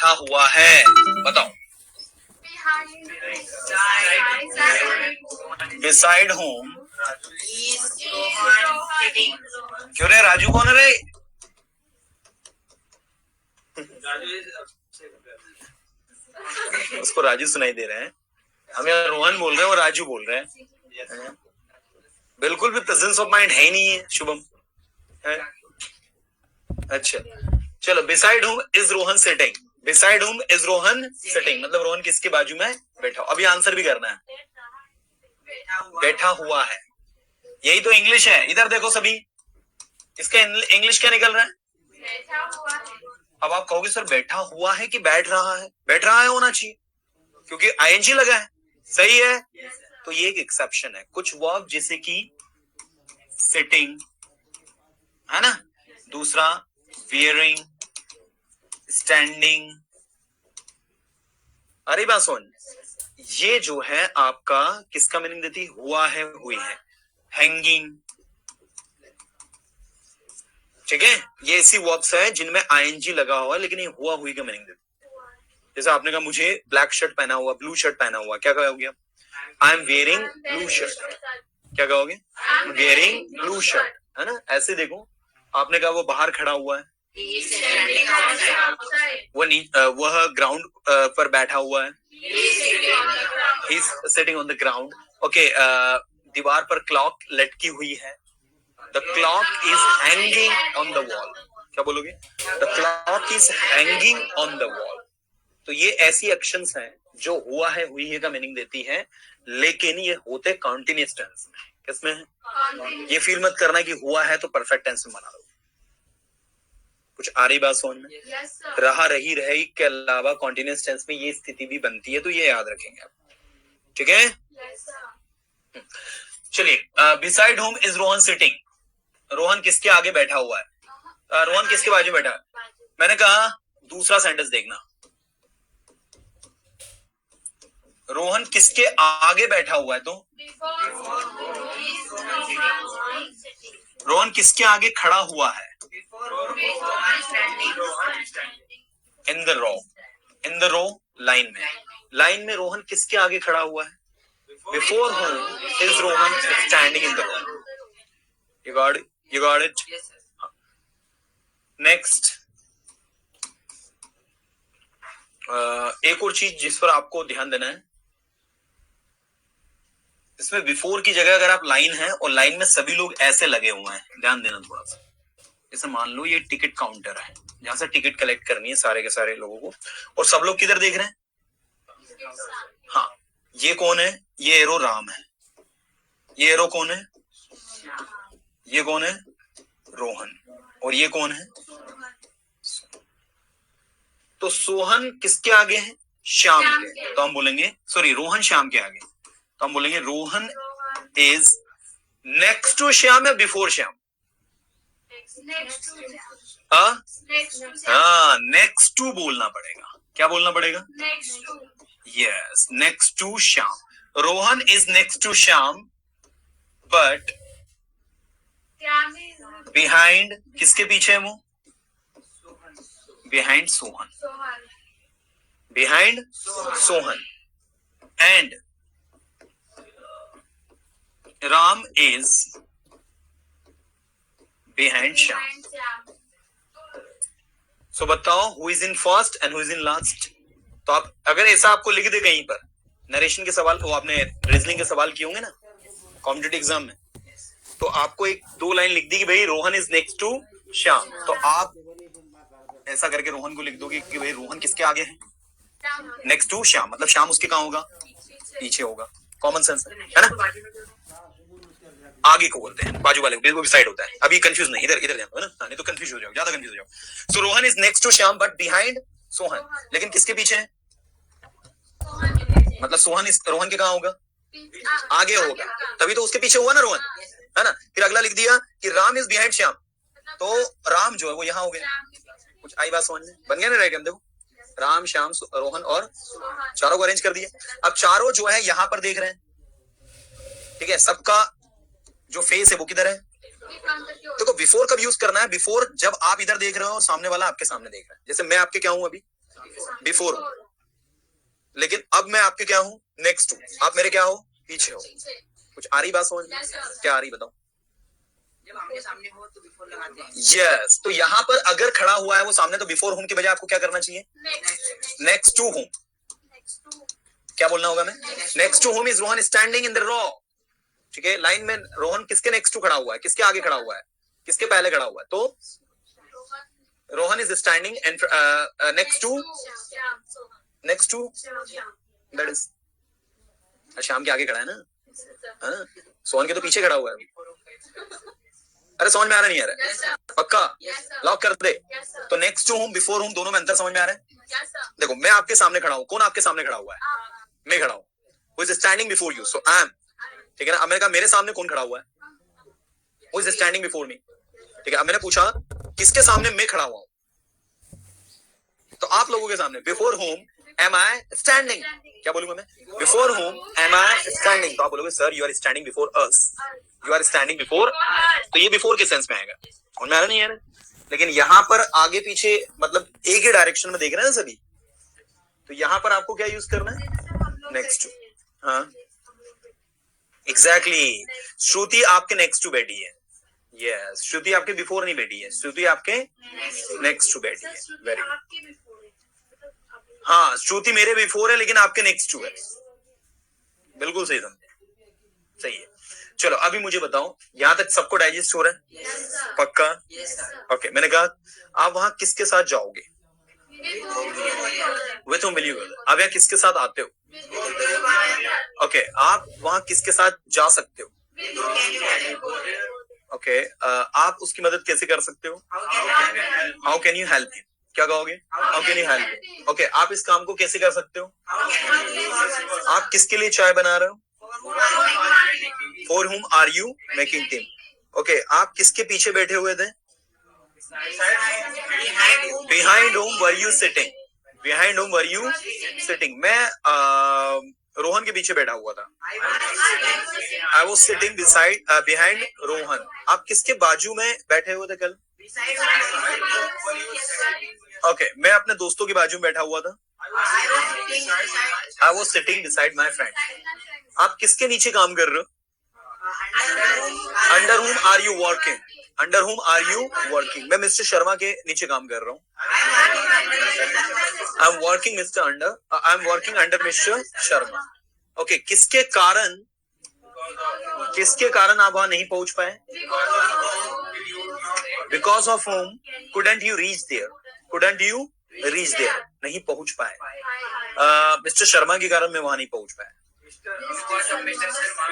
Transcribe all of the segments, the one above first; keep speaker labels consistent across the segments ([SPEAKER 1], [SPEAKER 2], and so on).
[SPEAKER 1] बैठा हुआ है? बताओ। Beside home. क्यों रे, राजू कौन है रे? उसको राजू सुनाई दे रहे हैं, हमें रोहन बोल रहे हैं और राजू बोल रहे हैं। बिल्कुल भी प्रेजेंस ऑफ माइंड है ही नहीं है शुभम है? अच्छा चलो, beside home is Rohan sitting. Beside home is Rohan sitting मतलब रोहन किसके बाजू में बैठा? अभी आंसर भी करना है। बैठा हुआ है, यही तो इंग्लिश है। इधर देखो सभी, इसका इंग्लिश क्या निकल रहा है? अब आप कहोगे सर बैठा हुआ है कि बैठ रहा है? बैठ रहा है होना चाहिए क्योंकि आईएनजी लगा है। सही है, तो ये एक एक्सेप्शन है। कुछ वर्ब जैसे कि सिटिंग है ना, दूसरा वियरिंग, स्टैंडिंग। अरे बात सुन, ये जो है आपका किसका मीनिंग देती? हुआ है, हुई है। हैंगिंग, ठीक है, ये ऐसी वर्ब्स है जिनमें आईएनजी लगा हुआ है लेकिन ये हुआ हुई का मीनिंग देती है। जैसे आपने कहा मुझे ब्लैक शर्ट पहना हुआ, ब्लू शर्ट पहना हुआ, क्या कहोगे आप? I am wearing blue shirt. क्या कहोगे? वेयरिंग ब्लू शर्ट, है ना। ऐसे देखो, आपने कहा वो बाहर खड़ा हुआ है, वह ग्राउंड पर बैठा हुआ है, he is sitting on the ground. Okay, दीवार पर क्लॉक लटकी हुई है, the clock is hanging on the wall. क्या बोलोगे? The clock is hanging on the wall. तो ये ऐसी एक्शंस हैं जो हुआ है, हुई है का मीनिंग देती है, लेकिन ये होते कॉन्टिन्यूअस टेंस में। किसमें है? ये फील मत करना कि हुआ है तो परफेक्ट टेंस में बना दो। कुछ आ रही बात समझ में? yes, रहा, रही, रहे के अलावा कॉन्टिन्यूअस टेंस में ये स्थिति भी बनती है, तो ये याद रखेंगे आप। ठीक है, yes, चलिए, beside home is Rohan sitting. Rohan किसके आगे बैठा हुआ है? रोहन किसके बाजू बैठा है? मैंने कहा दूसरा सेंटेंस देखना, रोहन किसके आगे बैठा हुआ है? तो रोहन किसके आगे खड़ा हुआ है? In the row, in the row, line में। लाइन में रोहन किसके आगे खड़ा हुआ है? Before whom is Rohan standing in the row. You got it? You got it? Yes, sir. Next, एक और चीज जिस पर आपको ध्यान देना है, इसमें बिफोर की जगह अगर आप लाइन है और लाइन में सभी लोग ऐसे लगे हुए हैं, ध्यान देना थोड़ा सा। जैसे मान लो ये टिकट काउंटर है, जहां से टिकट कलेक्ट करनी है सारे के सारे लोगों को, और सब लोग किधर देख रहे हैं? हाँ, ये कौन है? ये एरो राम है। ये एरो कौन है? ये कौन है? रोहन। और ये कौन है? तो सोहन किसके आगे है? श्याम के। तो हम बोलेंगे, सॉरी, रोहन श्याम के आगे, तो हम बोलेंगे Rohan is next to Shyam या बिफोर श्याम? हाँ, नेक्स्ट टू बोलना पड़ेगा। क्या बोलना पड़ेगा? Yes, next to Shyam. Rohan is next to Shyam, but behind, किसके पीछे है वो? Behind Sohan, behind Sohan. And Ram is behind Shyam. So बताओ, who is in first and who is in last? तो आप अगर ऐसा आपको लिख दे कहीं पर, नरेशन के सवाल, वो आपने रीजनिंग के सवाल किए होंगे ना कॉम्पिटिटिव एग्जाम में, तो आपको एक दो लाइन लिख दी कि भाई Rohan is next to Shyam, तो आप ऐसा करके रोहन को लिख दोगे कि भाई रोहन किसके आगे है? नेक्स्ट टू श्याम, मतलब श्याम उसके कहां होगा? पीछे होगा। कॉमन सेंस है ना। आगे को बोलते हैं, बाजू वाले को, बिल्कुल साइड होता है। अभी कंफ्यूज नहीं, इधर इधर जाओ ना, नहीं तो कंफ्यूज हो जाओ, ज्यादा कंफ्यूज हो जाओ। So Rohan is next to Shyam but behind Sohan, लेकिन किसके पीछे है? मतलब सोहन इस रोहन के कहां होगा? आगे होगा, तभी तो उसके पीछे हुआ ना रोहन, है ना। फिर अगला लिख दिया कि राम इज बिहाइंड श्याम, तो राम जो है वो यहाँ हो गया। कुछ आई बात समझ में? बन गया ना डायग्राम? देखो, राम, श्याम, रोहन और चारों को अरेंज कर दिया। अब चारों जो है यहाँ पर देख रहे हैं, ठीक है। सबका जो फेस है वो किधर है? देखो, बिफोर कब यूज करना है? बिफोर जब आप इधर देख रहे हो और सामने वाला आपके सामने देख रहा है। जैसे मैं आपके क्या हूं अभी? बिफोर हूं, लेकिन अब मैं आपके क्या हूं, नेक्स्ट हूं, आप मेरे क्या हो, पीछे हो। कुछ आ रही बात समझ में? क्या आ रही बताओ?
[SPEAKER 2] जब आमने सामने हो तो बिफोर लगाते हैं।
[SPEAKER 1] यस, तो यहाँ पर अगर खड़ा हुआ है वो सामने, तो बिफोर होम की बजाय आपको क्या करना चाहिए, नेक्स्ट टू होम। क्या बोलना होगा मैं, next to whom is Rohan standing in the row. ठीक है, लाइन में रोहन किसके नेक्स्ट टू खड़ा हुआ है, किसके आगे खड़ा हुआ है, किसके पहले खड़ा हुआ है, तो Rohan is standing and next to that is, Shyam के आगे खड़ा है ना, हाँ? सोहन के तो पीछे खड़ा हुआ है। अरे समझ में आ रहा नहीं आ रहा? पक्का लॉक कर दे। तो next to whom before whom दोनों में अंतर समझ में आ रहा है? देखो मैं आपके सामने खड़ा हूं, कौन आपके सामने खड़ा हुआ है, मैं खड़ा हूं, who is standing before you, so I am. ठीक है ना, अब मैंने कहा मेरे सामने कौन खड़ा हुआ है, who is standing before me. ठीक है, अब मैंने पूछा किसके सामने मैं खड़ा हुआ हूं, तो आप लोगों के सामने before whom am I standing. क्या बोलूंगा मैं, before whom am I standing, तो आप बोलोगे sir you are standing before us, you are standing before, तो ये बिफोर के सेंस में आएगा, समझ में आ रहा नहीं यार? लेकिन यहाँ पर आगे पीछे मतलब एक ही डायरेक्शन में देख रहे हैं ना सभी, तो यहाँ पर आपको क्या यूज करना है, नेक्स्ट टू। हाँ एग्जैक्टली, श्रुति आपके नेक्स्ट टू बैठी है, यस श्रुति आपके बिफोर नहीं बैठी है, श्रुति आपके नेक्स्ट टू बैठी है, वेरी गुड। हाँ श्रुति मेरे बिफोर है लेकिन आपके नेक्स्ट टू है, बिल्कुल सही समझे, सही है। चलो अभी मुझे बताओ, यहां तक सबको डाइजेस्ट हो रहा है? पक्का? ओके, मैंने कहा आप वहां किसके साथ जाओगे, with home will you go, अब यहाँ किसके साथ आते हो, ओके, आप वहां किसके साथ जा सकते हो, ओके, आप उसकी मदद कैसे कर सकते हो, how can you help him, क्या कहोगे, how can you help, okay, आप इस काम को कैसे कर सकते हो, आप किसके लिए चाय बना रहे हो, for whom are you making tea, okay, आप किसके पीछे बैठे हुए थे, behind whom were you sitting, behind whom were you sitting, मैं रोहन के पीछे बैठा हुआ था, I was sitting beside behind Rohan, आप किसके बाजू में बैठे हुए थे कल, ओके, मैं अपने दोस्तों के बाजू में बैठा हुआ था, I was sitting beside my friend, आप किसके नीचे काम कर रहे हो, under whom are you working, under whom are you working, मैं मिस्टर शर्मा के नीचे काम कर रहा हूँ, I am working mister under, I am working under mister Sharma, okay, किसके कारण आप वहां नहीं पहुंच पाए, because of whom couldn't you reach there, couldn't you reach there, नहीं पहुंच पाए, मिस्टर शर्मा के कारण मैं वहां नहीं पहुंच पाया,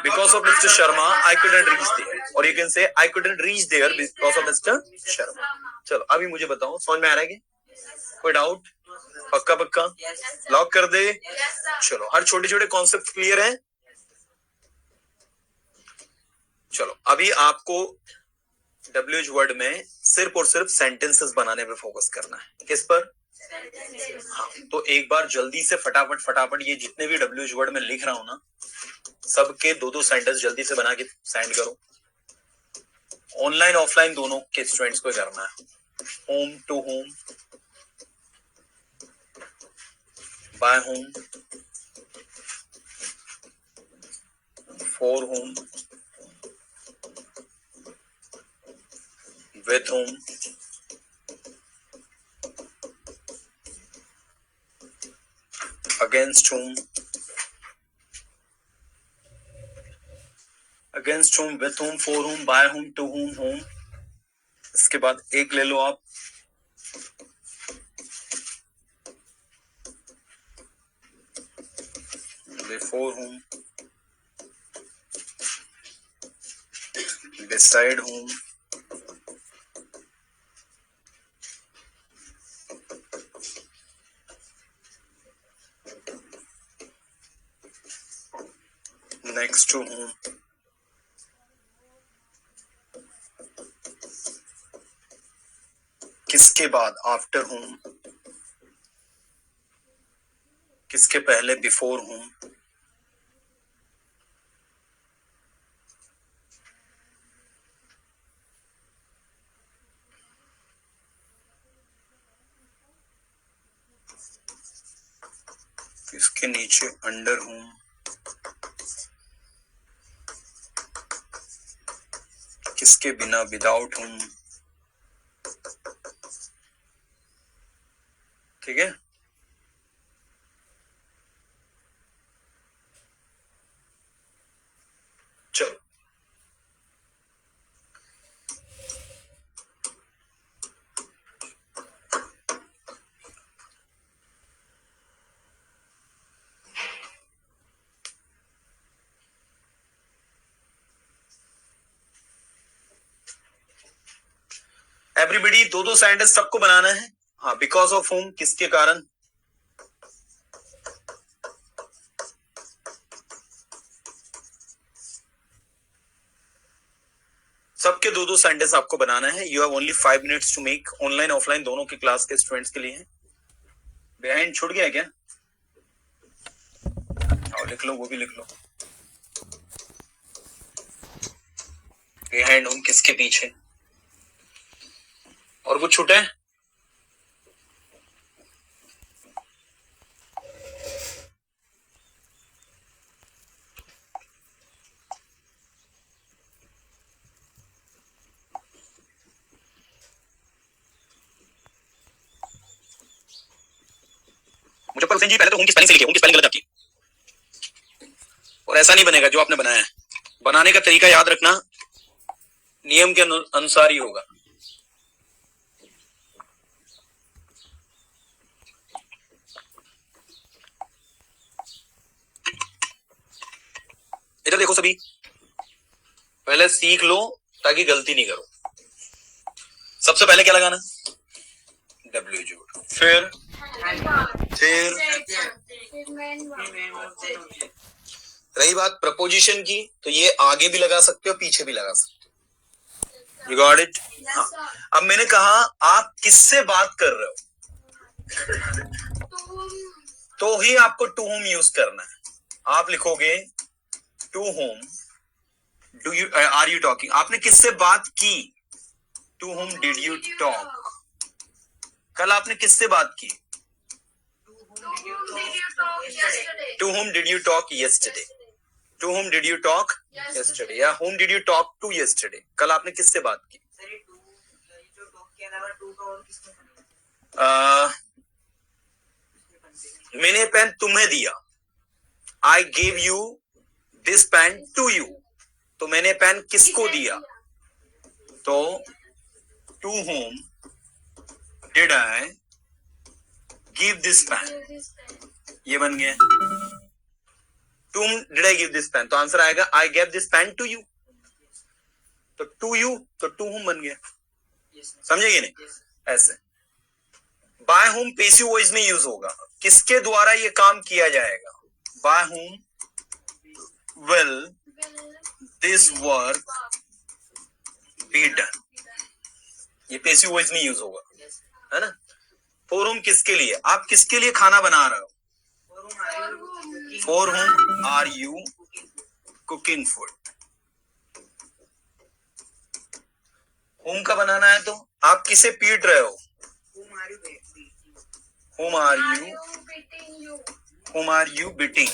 [SPEAKER 1] because of Mr. Sharma I couldn't reach there, or you can say I couldn't reach there because of Mr. Sharma। चलो अभी मुझे बताओ समझ में आ रहा है कि कोई डाउट, पक्का पक्का लॉक कर दे, चलो हर छोटे छोटे कॉन्सेप्ट क्लियर है, चलो अभी आपको डब्ल्यूएच वर्ड में सिर्फ और सिर्फ सेंटेंसेस बनाने पे फोकस करना है, किस पर, हाँ, तो एक बार जल्दी से फटाफट ये जितने भी डब्ल्यूएच वर्ड में लिख रहा हूं ना, सबके दो दो सेंटेंस जल्दी से बना के सेंड करो, ऑनलाइन ऑफलाइन दोनों के स्टूडेंट्स को करना है, whom to whom, by whom, for whom, with whom, against whom, against whom, with whom, for whom, by whom, to whom, whom, इसके बाद एक ले लो आप, before whom, beside whom, next to whom, किसके बाद आफ्टर whom, किसके पहले बिफोर whom, इसके नीचे अंडर होम, किसके बिना विदाउट होम, ठीक है। चलो एवरीबडी, दो सेंटेंस सबको बनाना है। हाँ, बिकॉज ऑफ होम, किसके कारण, सबके दो सेंटेंस आपको बनाना है। You have only 5 minutes to make. Online offline दोनों की क्लास के स्टूडेंट्स के लिए है। बिहाइंड छूट गया क्या? आओ लिख लो, वो भी लिख लो। बिहाइंड होम किसके पीछे, और कुछ छूटे? मुजफ्फर हुसैन जी, पहले तो होम की स्पेलिंग से लिखिए, होम की स्पेलिंग गलत आपकी, और ऐसा नहीं बनेगा जो आपने बनाया है। बनाने का तरीका याद रखना, नियम के अनुसार ही होगा। इधर देखो सभी, पहले सीख लो ताकि गलती नहीं करो। सबसे पहले क्या लगाना, डब्ल्यू जोड़, फिर रही बात प्रपोजिशन की, तो ये आगे भी लगा सकते हो, पीछे भी लगा सकते हो। You got it? हाँ। अब मैंने कहा आप किससे बात कर रहे हो, तो ही आपको टू होम यूज करना है। आप लिखोगे to whom, do you are you talking, आपने किससे बात की, to whom did you talk, कल आपने किससे बात की, to whom did you talk yesterday, to whom did you talk yesterday, या whom did you talk to yesterday, कल आपने किससे बात की। मैंने पेन तुम्हें दिया, I gave you this pen to you, तो मैंने पेन किसको दिया, तो to whom did I give this pen, ये बन गया। To whom did I give this pen, तो आंसर आएगा I gave this pen to you, तो टू यू तो टू होम बन गया। समझेगी नहीं? ऐसे बाय होम पेसिव वॉइस में यूज होगा, किसके द्वारा ये काम किया जाएगा, by whom will this work be done, ये पेसिव वॉइस में यूज होगा, है ना। फॉर होम किसके लिए, आप किसके लिए खाना बना रहे हो, for whom are you cooking food, whom का बनाना है तो आप किसे पीट रहे हो, whom are you beating,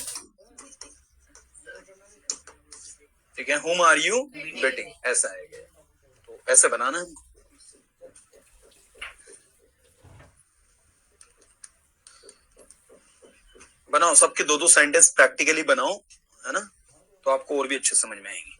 [SPEAKER 1] ठीक है, whom are you beating, ऐसा है, तो ऐसे बनाना है। बनाओ, सबके दो सेंटेंस प्रैक्टिकली बनाओ, है ना, तो आपको और भी अच्छे समझ में आएंगे।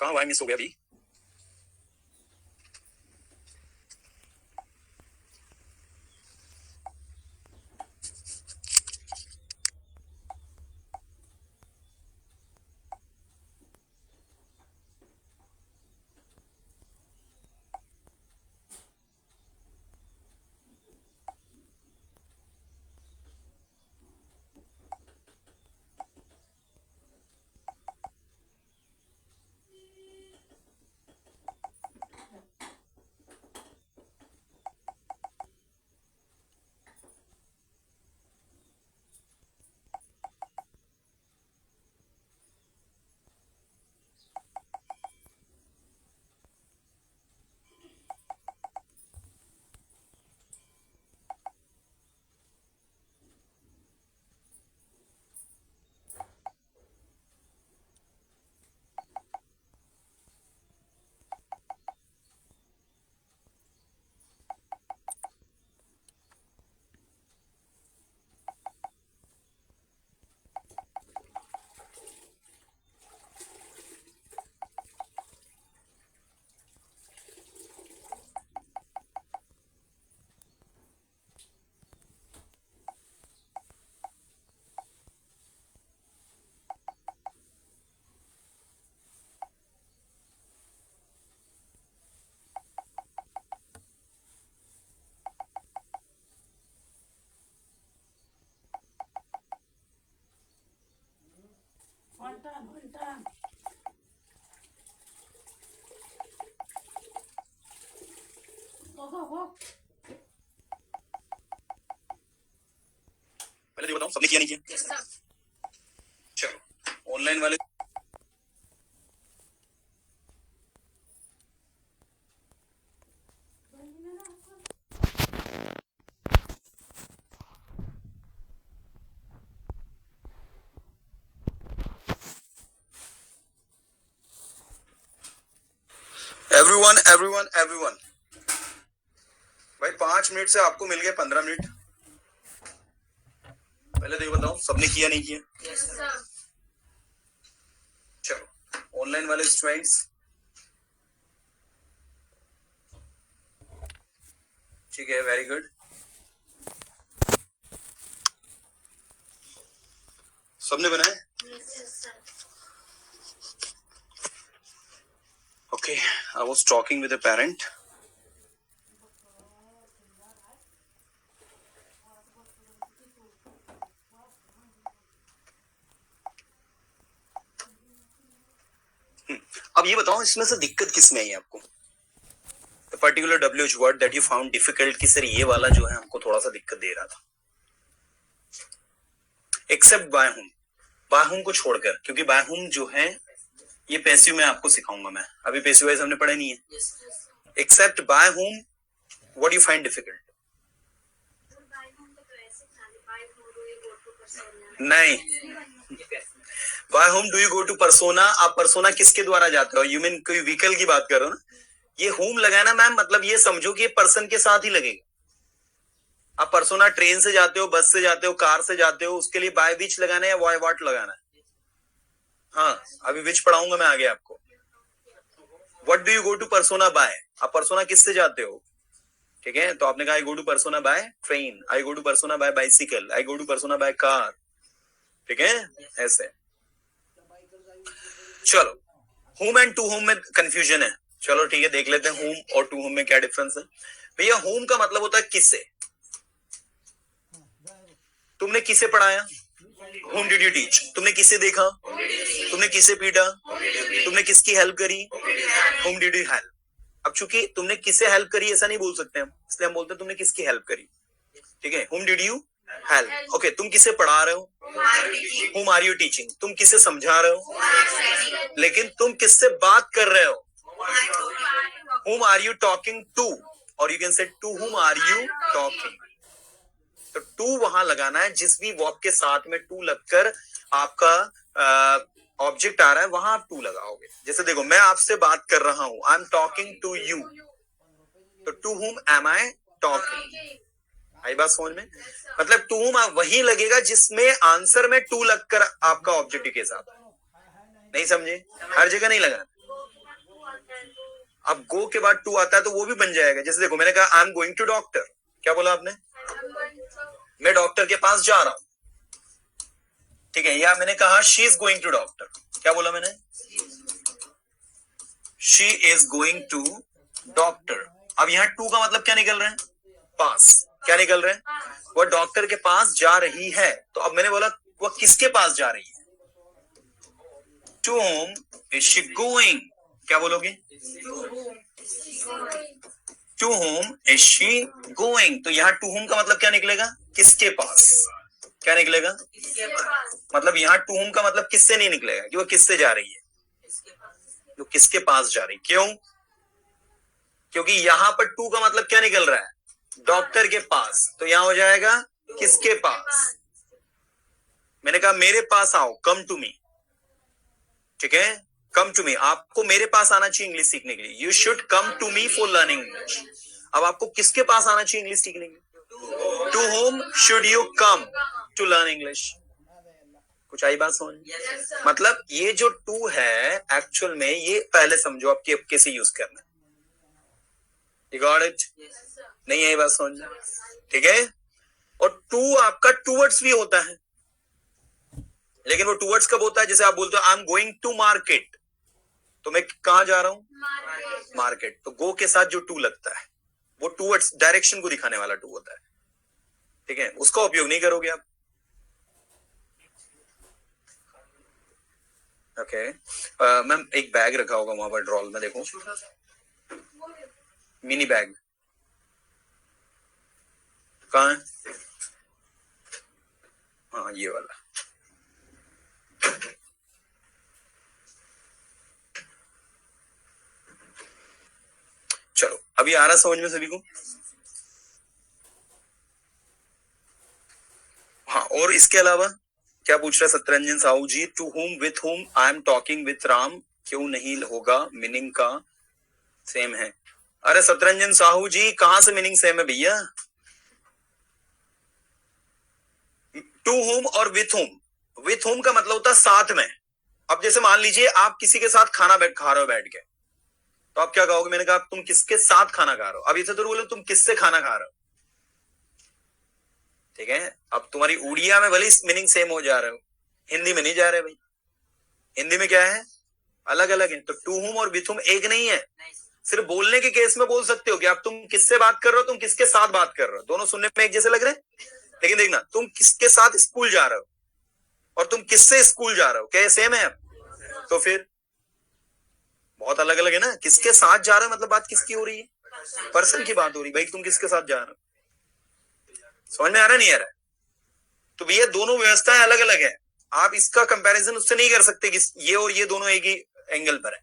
[SPEAKER 1] कहाँ वाई मिस हो गया अभी? पहले ये बताओ सबने किया नहीं किया? चलो ऑनलाइन वाले एवरीवन भाई 5 मिनट से आपको मिल गए 15 मिनट। पहले तो ये बताओ सबने किया नहीं किया? चलो ऑनलाइन वाले स्टूडेंट्स ठीक है, वेरी गुड। सबने बनाए? Okay, I was talking with a parent. अब ये बताओ इसमें से दिक्कत किस में आई आपको? The particular WH word that you found difficult कि सर ये वाला जो है हमको थोड़ा सा दिक्कत दे रहा था। Except by whom, by whom को छोड़कर, क्योंकि by whom जो है ये पैसिव में आपको सिखाऊंगा मैं, अभी पैसिव वाइज हमने पढ़ा नहीं है। Except by whom, what do you find difficult? नहीं, by whom do you go to persona? आप persona किसके द्वारा जाते हो? You mean कोई व्हीकल की बात कर रहे हो ना? ये whom लगाना मैम, मतलब ये समझो कि ये पर्सन के साथ ही लगेगा। आप persona ट्रेन से जाते हो, बस से जाते हो, कार से जाते हो, उसके लिए by which लगाना है या by what लगाना है? हाँ, अभी which पढ़ाऊंगा मैं आगे आपको। What do you go to persona by? आप persona किससे जाते हो? ठीक है, तो आपने कहा I go to persona by train, I go to persona by bicycle, I go to persona by car। ठीक है, ऐसे। चलो whom and to whom में कंफ्यूजन है। चलो ठीक है, देख लेते हैं whom और to whom में क्या डिफरेंस है। भैया whom का मतलब होता है किससे। तुमने किसे पढ़ाया? whom did you teach? तुमने किसे देखा? तुमने किसे पीटा? तुमने किसकी हेल्प करी? whom did you help? अब चूंकि तुमने किसे हेल्प करी ऐसा नहीं बोल सकते हम, इसलिए हम बोलते हैं तुमने किसकी हेल्प करी। ठीक है, whom did you help? Okay, तुम किसे पढ़ा रहे हो? whom are you teaching? तुम किसे समझा रहे हो? लेकिन तुम किससे बात कर रहे हो? whom are you talking to? और you can say to whom are you talking? तो to वहां लगाना है जिस भी वर्ब के साथ में to लगकर आपका ऑब्जेक्ट आ रहा है, वहां आप to लगाओगे। जैसे देखो, मैं आपसे बात कर रहा हूं, I am talking to you, तो to whom am I talking? आई बात समझ में? मतलब टू whom वही लगेगा जिसमें आंसर में टू लगकर आपका ऑब्जेक्टिव के साथ। नहीं समझे? हर जगह नहीं लगा। अब गो के बाद टू आता है तो वो भी बन जाएगा। जैसे देखो, मैंने कहा I am going to doctor, क्या बोला आपने? मैं डॉक्टर के पास जा रहा हूं। ठीक है, या मैंने कहा she is going to doctor, क्या बोला मैंने? She is going to doctor. अब यहाँ टू का मतलब क्या निकल रहा है? पास। क्या निकल रहा है? वो डॉक्टर के पास जा रही है। तो अब मैंने बोला वो किसके पास जा रही है? To whom is she going, क्या बोलोगे? To whom is she going. तो यहाँ टू होम का मतलब क्या निकलेगा? किसके पास। क्या निकलेगा? मतलब यहाँ टू होम का मतलब किससे नहीं निकलेगा कि वो किससे जा रही है, वो किसके पास जा रही। क्यों? क्योंकि यहां पर टू का मतलब क्या निकल रहा है? डॉक्टर के पास। तो यहां हो जाएगा किसके पास। मैंने कहा मेरे पास आओ, कम टू मी। ठीक है, कम टू मी। आपको मेरे पास आना चाहिए इंग्लिश सीखने के लिए। You should come to me for learning English. अब आपको किसके पास आना चाहिए इंग्लिश सीखने के लिए? To whom should you come to learn English. कुछ आई बात समझ? मतलब ये जो टू है एक्चुअल में, ये पहले समझो आप कैसे यूज करना है। You got it? नहीं आई बात समझ? ठीक है, और टू आपका टूवर्ड्स भी होता है, लेकिन वो टूवर्ड्स कब होता है? जैसे आप बोलते हो I am going to market, तो मैं कहां जा रहा हूं? मार्केट। तो गो के साथ जो टू लगता है वो टूवर्ड्स डायरेक्शन को दिखाने वाला टू होता है। ठीक है, उसका उपयोग नहीं करोगे आप। ओके मैम एक बैग रखा होगा वहां पर ड्रॉल में, देखो मिनी बैग कहाँ है? हाँ ये वाला। चलो अभी आ रहा समझ में सभी को? हाँ, और इसके अलावा क्या पूछ रहा है Satyaranjan Sahu ji? To whom with whom I am talking with Ram, क्यों नहीं होगा मीनिंग का सेम है? अरे सत्यरंजन साहू जी कहां से मीनिंग सेम है भैया? टू हुम और विथ हुम का मतलब होता है साथ में। अब जैसे मान लीजिए आप किसी के साथ खाना खा रहे हो बैठ के, तो आप क्या कहोगे? मैंने कहा तुम किसके साथ खाना खा रहे हो, अब इसे तो बोले तुम किससे खाना खा रहे हो, ठीक है? अब तुम्हारी उड़िया में भले मीनिंग सेम हो जा रहे हो, हिंदी में नहीं जा रहे भाई। हिंदी में क्या है? अलग अलग है। तो टू हुम और विथ हुम एक नहीं है। सिर्फ बोलने के केस में बोल सकते हो कि आप तुम किससे बात कर रहे हो, तुम किसके साथ बात कर रहे हो, दोनों सुनने में एक जैसे लग रहे हैं, लेकिन देखना तुम किसके साथ स्कूल जा रहे हो और तुम किससे स्कूल जा रहे हो, क्या ये सेम है? तो फिर बहुत अलग अलग है ना। किसके साथ जा रहे हो मतलब बात किसकी हो रही है? पर्सन की बात हो रही है भाई, तुम किसके साथ जा रहे हो। समझ में आ रहा नहीं आ रहा? तो भैया दोनों व्यवस्थाएं अलग अलग है, आप इसका कंपैरिजन उससे नहीं कर सकते कि ये और ये दोनों एक ही एंगल पर है।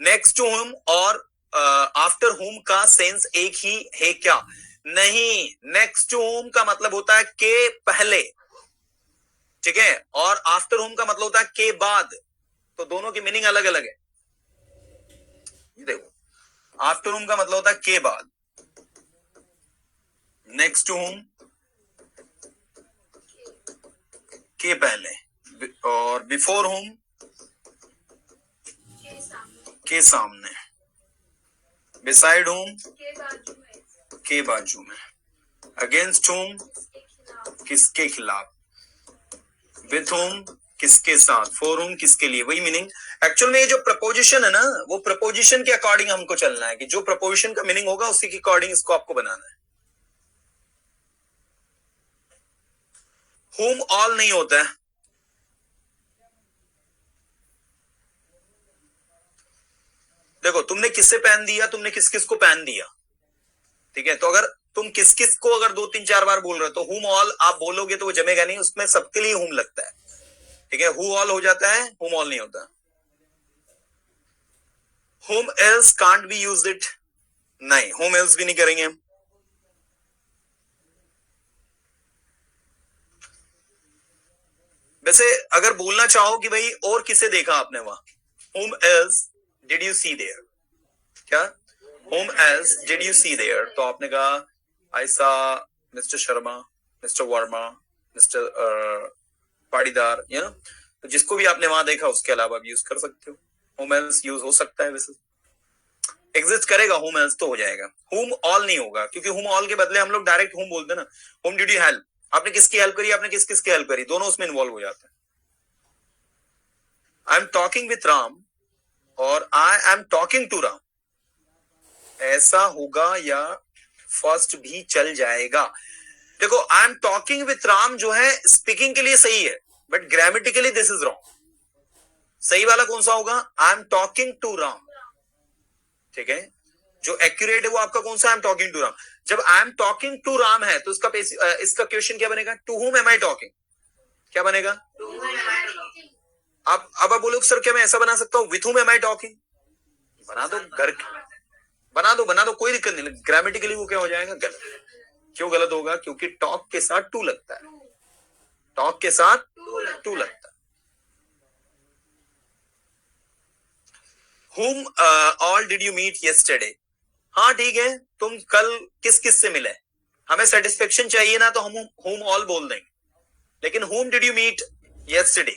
[SPEAKER 1] नेक्स्ट टू हुम और आफ्टर हुम का सेंस एक ही है क्या? नहीं, नेक्स्ट टू हुम का मतलब होता है के पहले, ठीक है, और आफ्टर हुम का मतलब होता है के बाद, तो दोनों की मीनिंग अलग अलग है। ये देखो, आफ्टर हुम का मतलब होता है के बाद, नेक्स्ट टू हुम के पहले, और बिफोर हुम के सामने, बिसाइड हुम के बाजू में, अगेंस्ट हुम किसके खिलाफ, विथ हुम किसके साथ, फॉर हुम किसके लिए, वही मीनिंग। एक्चुअल में ये जो प्रपोजिशन है ना, वो प्रपोजिशन के अकॉर्डिंग हमको चलना है कि जो प्रपोजिशन का मीनिंग होगा उसी के अकॉर्डिंग इसको आपको बनाना है। हुम ऑल नहीं होता है। देखो तुमने किससे पहन दिया, तुमने किस किस को पहन दिया, ठीक है? तो अगर तुम किस किस को अगर 2 3 4 बार बोल रहे हो तो हुम ऑल आप बोलोगे तो वो जमेगा नहीं, उसमें सबके लिए हुम लगता है, ठीक है? हु ऑल हो जाता है, हुम ऑल नहीं होता। हुम else can't be use it, नहीं हुम एल्स भी नहीं करेंगे हम। वैसे अगर बोलना चाहो कि भाई और किसे देखा आपने वहां, whom else did you see there, क्या whom else did you see there, तो आपने कहा I saw mister Sharma, mister Verma, mister Patidar, you know, तो जिसको भी आपने वहां देखा उसके अलावा भी यूज कर सकते हो। हुम एल्स यूज हो सकता है, वैसे एग्जिस्ट करेगा, हुम एल्स तो हो जाएगा, हुम ऑल नहीं होगा, क्योंकि हुम ऑल के बदले हम लोग डायरेक्ट हुम बोलते हैं ना। हुम डिड यू हेल्प, आपने किसकी हेल्प करी, आपने किस किसकी हेल्प करी, दोनों उसमें इन्वॉल्व हो जाते हैं। I am talking with Ram और I am talking to Ram, ऐसा होगा या फर्स्ट भी चल जाएगा? देखो I am talking with Ram जो है स्पीकिंग के लिए सही है, but grammatically this is wrong. सही वाला कौन सा होगा? I am talking to Ram, ठीक है? जो एक्यूरेट है वो आपका कौन सा? I am talking to Ram. जब I am talking to Ram है तो इसका क्वेश्चन क्या बनेगा? To whom M I talking, क्या बनेगा? अब आप बोलोगे सर क्या मैं ऐसा बना सकता हूं, with whom M I talking? बना दो, घर बना दो, कोई दिक्कत नहीं, ग्रामेटिकली वो क्या हो जाएगा? गलत। क्यों गलत होगा? क्योंकि टॉक के साथ टू लगता है, टॉक के साथ टू लगता है। Whom all did you meet yesterday? हाँ ठीक है, तुम कल किस किस से मिले, हमें सेटिस्फेक्शन चाहिए ना, तो हम whom all बोल देंगे, लेकिन whom did you meet yesterday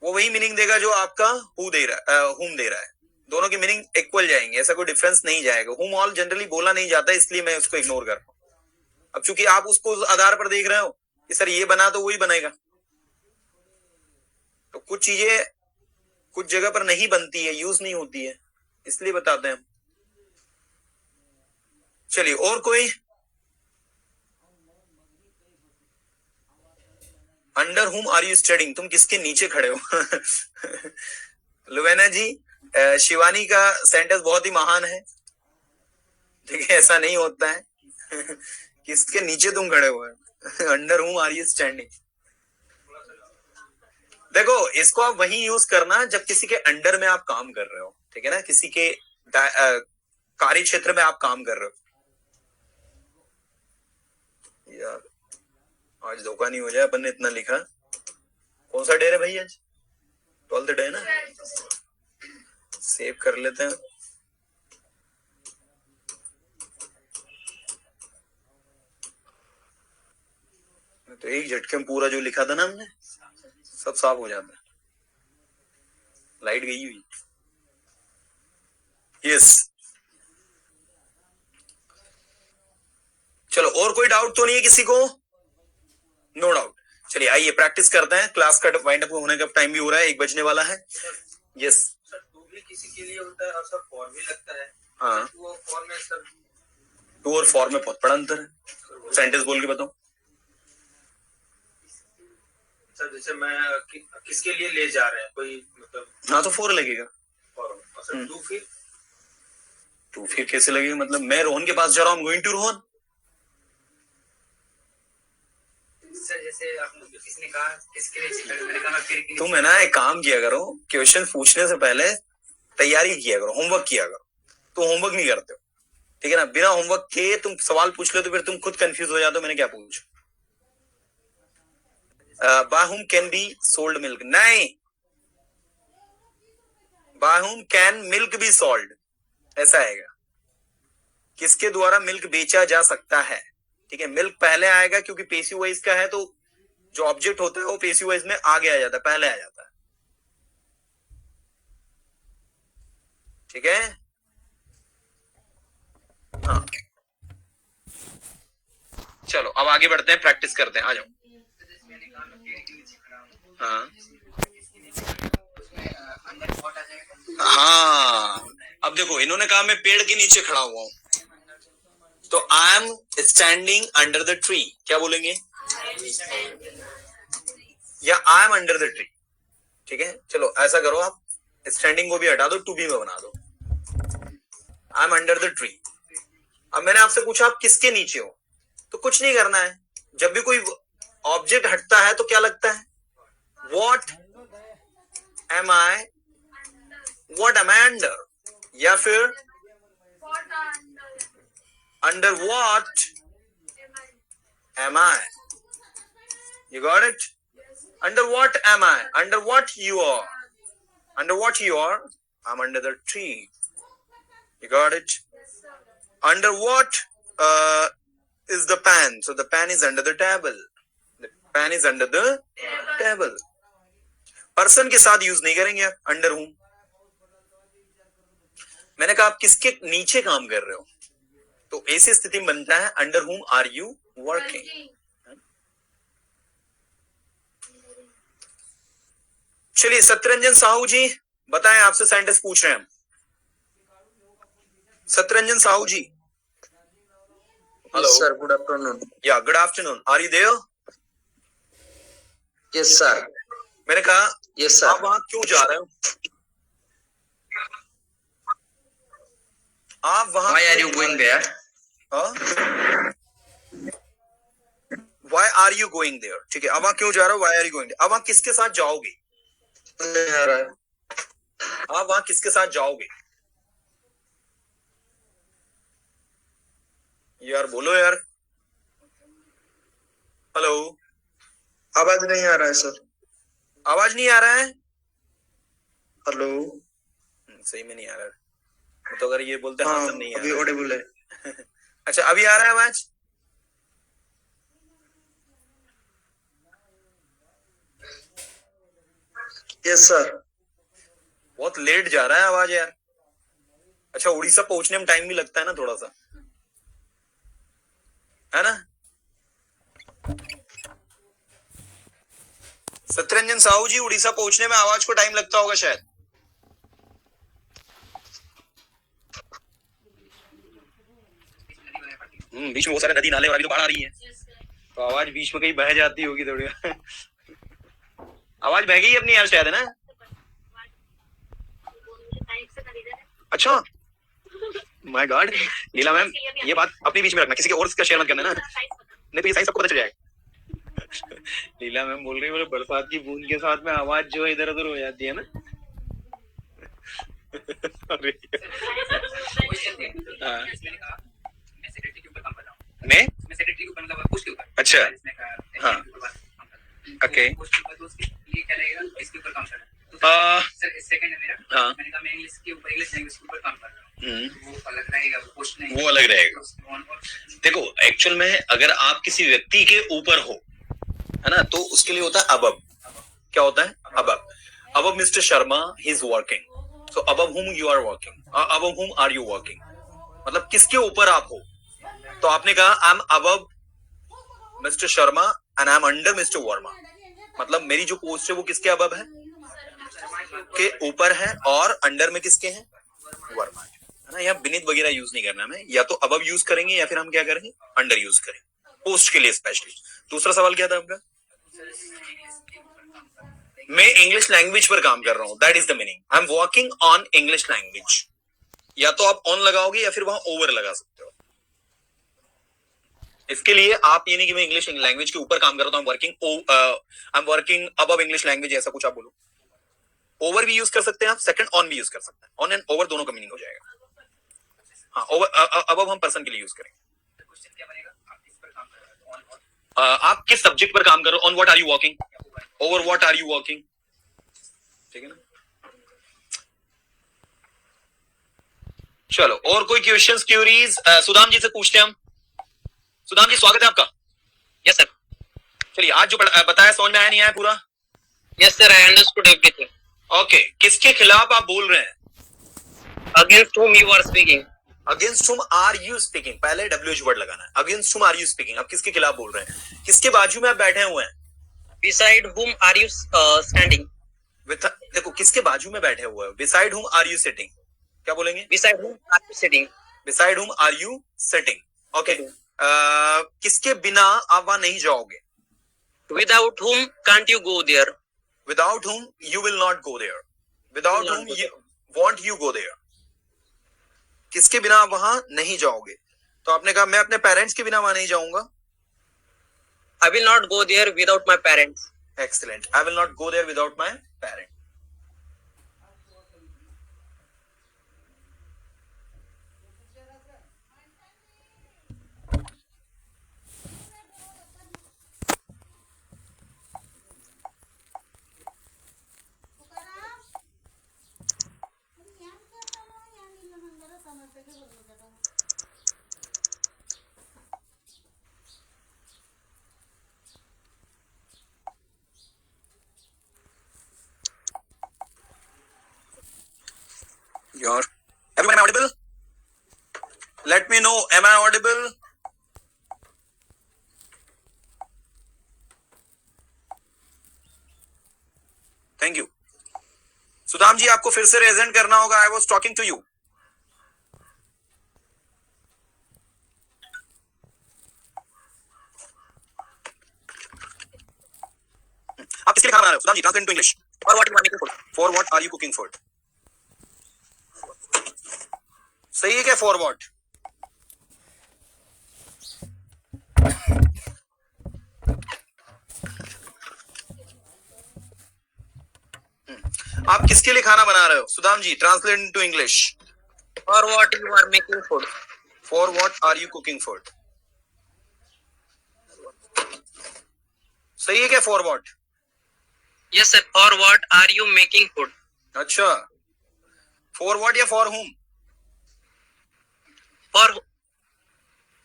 [SPEAKER 1] वो वही मीनिंग देगा जो आपका who दे रहा है, whom दे रहा है, दोनों की मीनिंग इक्वल जाएंगे, ऐसा कोई डिफरेंस नहीं जाएगा। whom all जनरली बोला नहीं जाता, इसलिए मैं उसको इग्नोर कर रहा हूं। अब चूंकि आप उसको उस आधार पर देख रहे हो कि सर ये बना तो वही बनेगा, तो कुछ चीजें कुछ जगह पर नहीं बनती है, यूज नहीं होती है, इसलिए बताते हैं हम। चलिए और कोई? Under whom are you studying, तुम किसके नीचे खड़े हो? लुवेना जी, शिवानी का सेंटेंस बहुत ही महान है, ठीक है, ऐसा नहीं होता है। किसके नीचे तुम खड़े हो? Under whom are you standing. देखो, इसको आप वही यूज करना जब किसी के अंडर में आप काम कर रहे हो, ठीक है ना, किसी के कार्य क्षेत्र में आप काम कर रहे हो। यार आज धोखा नहीं हो जाए, अपन ने इतना लिखा। कौन सा डे है भाई आज? 12th डे ना, सेव कर लेते हैं। तो एक झटके में पूरा जो लिखा था ना हमने सब साफ हो जाता है। लाइट गई हुई। यस, चलो, और कोई डाउट तो नहीं है किसी को? No doubt. चलिए आइए प्रैक्टिस करते हैं। क्लास का वाइंड अप होने का टाइम भी हो रहा है, 1 बजने वाला है। यस
[SPEAKER 3] सर, टू भी किसी के लिए होता है और सर फॉर भी लगता है।
[SPEAKER 1] हाँ,
[SPEAKER 3] टू और फॉर में सर,
[SPEAKER 1] टू और फॉर में बहुत बड़ा अंतर है। सेंटेंस बोल के बताओ।
[SPEAKER 3] सर जैसे मैं किसके लिए ले जा रहे हैं कोई, मतलब
[SPEAKER 1] हाँ, तो फॉर लगेगा।
[SPEAKER 3] फॉर, और सर टू फिर
[SPEAKER 1] टू फिर कैसे लगेगा? मतलब मैं रोहन के पास जा रहा हूँ, गोइंग टू रोहन।
[SPEAKER 2] सर जैसे किसने कहा किसके लिए चिकन, मैंने कहा फिर
[SPEAKER 1] तुम है ना एक काम किया करो, क्वेश्चन पूछने से पहले तैयारी किया करो, होमवर्क किया करो। तुम होमवर्क नहीं करते हो, ठीक है ना? बिना होमवर्क के तुम सवाल पूछ लो तो फिर तुम खुद कंफ्यूज हो जाते हो, मैंने क्या पूछा। by whom can be sold milk? नहीं, by whom can milk be sold, ऐसा आएगा। किसके द्वारा मिल्क बेचा जा सकता है, ठीक है। मिल्क पहले आएगा क्योंकि पेसिव वॉइस का है, तो जो ऑब्जेक्ट होता है वो पेसिव वॉइस में आगे आ जाता है, पहले आ जाता है, ठीक है। हाँ, चलो अब आगे बढ़ते हैं, प्रैक्टिस करते हैं, आ जाओ।
[SPEAKER 2] मैंने कहा मैं पेड़ के नीचे खड़ा हूँ,
[SPEAKER 1] हाँ
[SPEAKER 2] उसमें अंदर पॉट आ जाएगा।
[SPEAKER 1] हाँ, अब देखो, इन्होंने कहा मैं पेड़ के नीचे खड़ा हुआ हूं, तो I am standing under the tree, क्या बोलेंगे? या आई एम अंडर द ट्री, ठीक है। चलो ऐसा करो, आप स्टैंडिंग को भी हटा दो, टू बी में बना दो, आई एम अंडर द ट्री। अब मैंने आपसे पूछा आप किसके नीचे हो, तो कुछ नहीं करना है। जब भी कोई ऑब्जेक्ट हटता है तो क्या लगता है? What am I, what am I under, या फिर under what am I. You got it? Under what am I, under what you are, under what you are, I am under the tree. You got it? Under what is the pan? So the pan is under the table. The pan is under the table. Person के साथ use नहीं करेंगे आप, under हूं। मैंने कहा आप किसके नीचे काम कर रहे हो, तो ऐसी स्थिति में बनता है under whom are you working. चलिए सत्यरंजन साहू जी बताएं, आपसे सेंटेंस पूछ रहे हैं हम। Satyaranjan Sahu ji,
[SPEAKER 4] Yes, sir. Good afternoon.
[SPEAKER 1] या good afternoon, are you there?
[SPEAKER 4] Yes, sir.
[SPEAKER 1] मैंने कहा
[SPEAKER 4] Yes, sir.
[SPEAKER 1] आप वहां क्यों जा रहे हो? आप वहां
[SPEAKER 4] Why are you going there?
[SPEAKER 1] Why are you going there? ठीक है, अब वहां क्यों जा रहे हो? Why are you going there? अब वहां किसके साथ जाओगे?
[SPEAKER 4] नहीं आ रहा है।
[SPEAKER 1] आप वहां किसके साथ जाओगे? यार बोलो यार, हेलो,
[SPEAKER 4] आवाज नहीं आ रहा है सर।
[SPEAKER 1] आवाज नहीं आ रहा है?
[SPEAKER 4] हेलो।
[SPEAKER 1] सही में नहीं आ रहा है, तो अगर ये बोलते हैं
[SPEAKER 4] हाँ,
[SPEAKER 1] तो नहीं आ
[SPEAKER 4] अभी
[SPEAKER 1] रहा
[SPEAKER 4] ऑडिबल है।
[SPEAKER 1] है। अच्छा, अभी आ रहा है आवाज?
[SPEAKER 4] Yes sir.
[SPEAKER 1] बहुत लेट जा रहा है आवाज यार। अच्छा, उड़ीसा पहुंचने में टाइम भी लगता है ना थोड़ा सा, है ना? सत्यरंजन साहू जी, उड़ीसा पहुंचने में आवाज को टाइम लगता होगा शायद। बीच में बहुत सारे नदी नाले और अभी तो बाढ़ आ रही है, तो आवाज बीच में कहीं बह जाती होगी थोड़ी। आवाज बह गई अपनी यार शायद, है ना? अच्छा, माय गॉड। लीला मैम, ये बात अपने बीच में रखना, किसी के और का शेयर मत करना ना, नहीं तो ये साइंस सबको पता चल जाएगा। लीला मैम बोल रही है बरसात की बूंद के साथ में आवाज जो इधर उधर हो जाती है ना। अरे हाँ।
[SPEAKER 2] मैं सेक्रेटरी के ऊपर काम कर रहा हूँ।
[SPEAKER 1] मैं
[SPEAKER 2] सेक्रेटरी के ऊपर मतलब पोस्ट के ऊपर।
[SPEAKER 1] अच्छा,
[SPEAKER 2] इसने कहा
[SPEAKER 1] हाँ, ओके।
[SPEAKER 2] पोस्ट के ऊपर तो उसके लिए क्या रहेगा, इसके ऊपर काम कर रहा है। सर सेकंड है मेरा।
[SPEAKER 1] हाँ।
[SPEAKER 2] मैंने कहा मैं इंग्लिश के ऊपर, इंग्लिश लैंग्वेज के ऊपर काम कर रहा हूँ। वो अलग रहेगा, वो पोस्ट नहीं,
[SPEAKER 1] वो अलग रहेगा। देखो एक्चुअल में अगर आप किसी व्यक्ति के ऊपर हो, है ना, तो उसके लिए होता है अबव। क्या होता है? Above. Above mister Sharma he is working, so above whom you are working, above whom are you working, मतलब किसके ऊपर आप हो। तो आपने कहा I am above mister Sharma and I am under mister Verma, मतलब मेरी जो पोस्ट है वो किसके अबव है? के ऊपर है, और अंडर में किसके हैं? वर्मा, है ना। यहाँ बिनित वगैरह यूज नहीं करना हमें, या तो अबव यूज करेंगे या फिर हम क्या करेंगे? अंडर यूज करेंगे पोस्ट के लिए स्पेशली। दूसरा सवाल क्या था आपका? मैं इंग्लिश लैंग्वेज पर काम कर रहा हूं, that is the meaning, I am working on English language. या तो आप ऑन लगाओगे या फिर वहां ओवर लगा सकते हो। इसके लिए आप ये नहीं कि मैं इंग्लिश लैंग्वेज के ऊपर काम कर रहा हूं, I am working above English language, ऐसा कुछ आप बोलो। ओवर भी यूज कर सकते हैं आप, सेकंड ऑन भी यूज कर सकते हैं, ऑन एंड ओवर दोनों का मीनिंग हो जाएगा। हाँ, ओवर अबव हम पर्सन के लिए यूज करेंगे।
[SPEAKER 2] क्वेश्चन क्या बनेगा, आप किस पर काम कर रहे हो, ऑन
[SPEAKER 1] आप किस सब्जेक्ट पर काम कर रहे हो? On what are you working, over what are you working, ठीक है ना। चलो और कोई क्वेश्चंस क्यूरीज सुदाम जी से पूछते हैं हम। सुदाम जी स्वागत है आपका।
[SPEAKER 2] Yes sir.
[SPEAKER 1] चलिए, आज जो बताया समझ में आया नहीं आया पूरा?
[SPEAKER 2] Yes sir, I understood everything.
[SPEAKER 1] Okay, किसके खिलाफ आप बोल रहे हैं?
[SPEAKER 2] Against whom you are speaking?
[SPEAKER 1] अगेंस्ट whom आर यू स्पीकिंग, पहले WH वर्ड लगाना है। Against whom are you speaking, आप किसके खिलाफ बोल रहे हैं? किसके बाजू में आप बैठे हुए हैं?
[SPEAKER 2] Beside whom are you standing?
[SPEAKER 1] देखो किसके बाजू में बैठे हुए हैं? Beside whom are you sitting, क्या बोलेंगे?
[SPEAKER 2] Beside whom are you sitting?
[SPEAKER 1] Beside whom are you sitting? Okay, किसके बिना आप वहां नहीं जाओगे?
[SPEAKER 2] Without whom can't you go there?
[SPEAKER 1] Without whom you will not go there. Without whom you won't you go there. किसके बिना आप वहां नहीं जाओगे? तो आपने कहा मैं अपने पेरेंट्स के बिना वहां नहीं जाऊंगा।
[SPEAKER 2] I will not go there without my parents.
[SPEAKER 1] Excellent. I will not go there without my parents. Everyone, am I audible? Let me know, am I audible? Thank you. Sudam जी आपको फिर से रेजेंट करना होगा, I was talking to you. आप किसके लिए खाना बना रहे हो? Sudam ji translate to English. For what you are making food, for what are you cooking food, सही है क्या? For what? आप किसके लिए खाना बना रहे हो? Sudam ji translate into English.
[SPEAKER 2] For what you are making food?
[SPEAKER 1] For what are you cooking food, सही है क्या? For what?
[SPEAKER 2] Yes sir. For what are you making food?
[SPEAKER 1] अच्छा, फॉर व्हाट या फॉर हुम?
[SPEAKER 2] For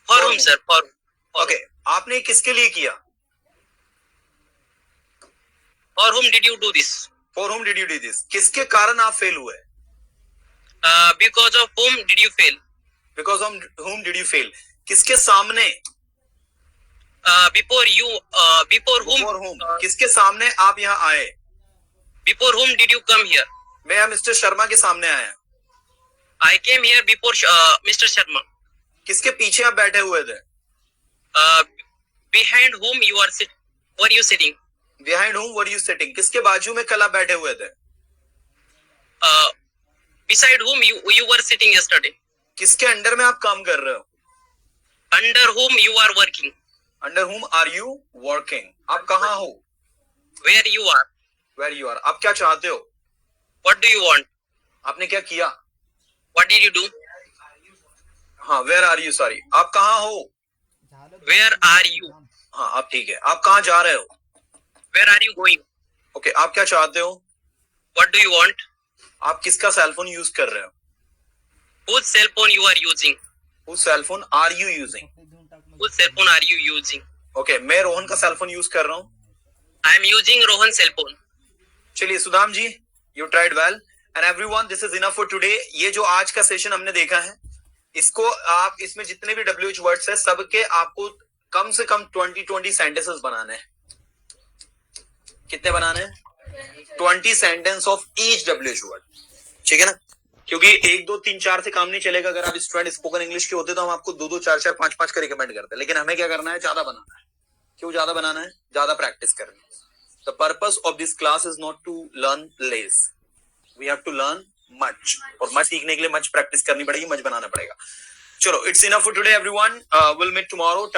[SPEAKER 2] whom sir? For
[SPEAKER 1] okay, आपने किसके लिए किया?
[SPEAKER 2] For whom did you do this?
[SPEAKER 1] For हुम डिड यू डू दिस? किसके कारण आप फेल हुए?
[SPEAKER 2] Because of whom did you fail?
[SPEAKER 1] Because of हुम डिड यू फेल? किसके सामने?
[SPEAKER 2] Before you, before whom?
[SPEAKER 1] For हुम, किसके सामने आप यहाँ आए?
[SPEAKER 2] Before whom did you come here?
[SPEAKER 1] मैं मिस्टर शर्मा के सामने आया।
[SPEAKER 2] I came here before Mr. Sharma.
[SPEAKER 1] किसके पीछे आप बैठे हुए थे?
[SPEAKER 2] Behind whom you are were you sitting?
[SPEAKER 1] Behind whom were you sitting? किसके बाजू में कल आप बैठे हुए थे?
[SPEAKER 5] Beside whom you were sitting yesterday?
[SPEAKER 1] किसके अंडर में आप काम कर रहे हो?
[SPEAKER 5] Under whom you are working?
[SPEAKER 1] Under whom are you working? आप कहाँ हो?
[SPEAKER 5] Where you are?
[SPEAKER 1] Where you are? आप क्या चाहते हो?
[SPEAKER 5] What do you want?
[SPEAKER 1] आपने क्या किया?
[SPEAKER 5] What did you do?
[SPEAKER 1] हाँ, where are you? Sorry, आप कहाँ हो?
[SPEAKER 5] Where are you?
[SPEAKER 1] हाँ, आप ठीक है. आप कहाँ जा रहे हो?
[SPEAKER 5] Where are you going?
[SPEAKER 1] Okay, आप क्या चाहते हो?
[SPEAKER 5] What do you want?
[SPEAKER 1] आप किसका सेल फोन यूज कर रहे हो?
[SPEAKER 5] Whose cell phone you are using?
[SPEAKER 1] Whose cell phone are you using?
[SPEAKER 5] Whose cell phone are you using?
[SPEAKER 1] Okay, मैं रोहन का सेल फोन यूज कर रहा हूँ.
[SPEAKER 5] I am using Rohan's cell phone.
[SPEAKER 1] चलिए सुदाम जी, you tried well and everyone, this is enough for today. ये जो आज का सेशन हमने देखा है, इसको आप इसमें जितने भी WH वर्ड्स है सबके आपको कम से कम 20 सेंटेंसेस बनाने हैं. कितने बनाने हैं? 20 sentence of each WH word. ठीक है ना? क्योंकि 1 2 3 4 से काम नहीं चलेगा. अगर आप स्टूडेंट स्पोकन इंग्लिश के होते तो हम आपको 2 2 4 4 5 5 का रिकमेंड करते, लेकिन हमें क्या करना है? ज्यादा बनाना है. क्यों ज्यादा बनाना है? ज्यादा प्रैक्टिस करनी है. The purpose of this class is not to learn less. We have to learn much. और much सीखने के लिए much प्रैक्टिस करनी पड़ेगी, much बनाना पड़ेगा. चलो, it's enough for today everyone. We'll meet tomorrow.